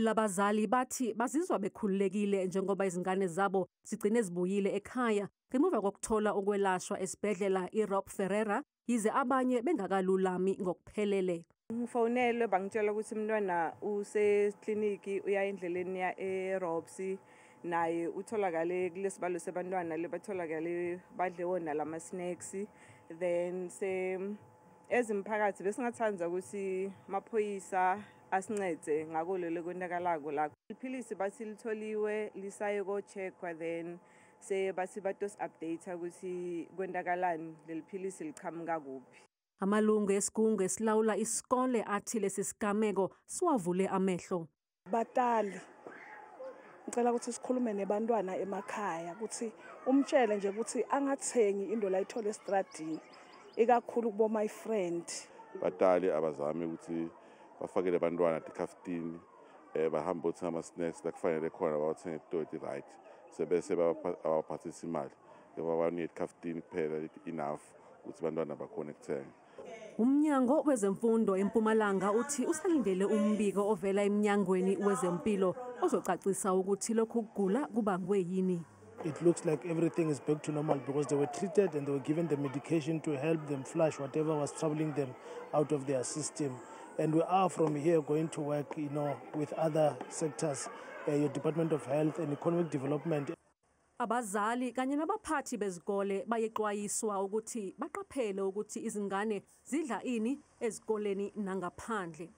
Labazali bathi bazizwa bekhululekile njengoba izingane zabo zigcine zibuyile ekhaya ngemuva kokuthola ukwelashwa esibhedlela iRob Ferreira yize abanye bengakalulami ngokuphelele. Ngifonelwe bangitshela ukuthi umntwana usekliniki uya endleleni ya eRobsi naye utholakale kulesibalo sebantwana lebatholakale badle wona lama snacks then ezimphakathi besingathanza ukuthi maphoyisa asincede ngako lelo kwenakalako la. Iphilisi bathi litholiwe lisaye ko checkwa then bathi batos update ukuthi kwenakalani leliphilisi liqhamuka kuphi. Amalungu esigungu esilawula isikole athi lesi sigameko siwavule amehlo. Batali ngicela ukuthi sikhulume nebantwana emakhaya ukuthi umtshele nje ukuthi angathengi into la ithola estradini ikakhulu kubo my friend. Batali abazame ukuthi bafakele abantwana ekhafitini bahamba uthenga ama snacks la kufanele khona bawathenga etoti right sebese abaphathisa imali babanika ekhafitini kuphela enough ukuthi abantwana bakhona ukuthenga. Umnyango wezemfundo eMpumalanga uthi usalindele umbiko ovela eminyangweni wezempilo ozocacisa ukuthi lokhu kugula kubangwe yini. It looks like everything is back to normal because they were treated and they were given the medication to help them flush whatever was troubling them out of their system. And we are from here going to work, with other sectors, your Department of Health and Economic Development. Abazali kanye nabaphathi bezikole bayexwayiswa ukuthi baqaphele ukuthi izingane zidla ini ezikoleni nangaphandle.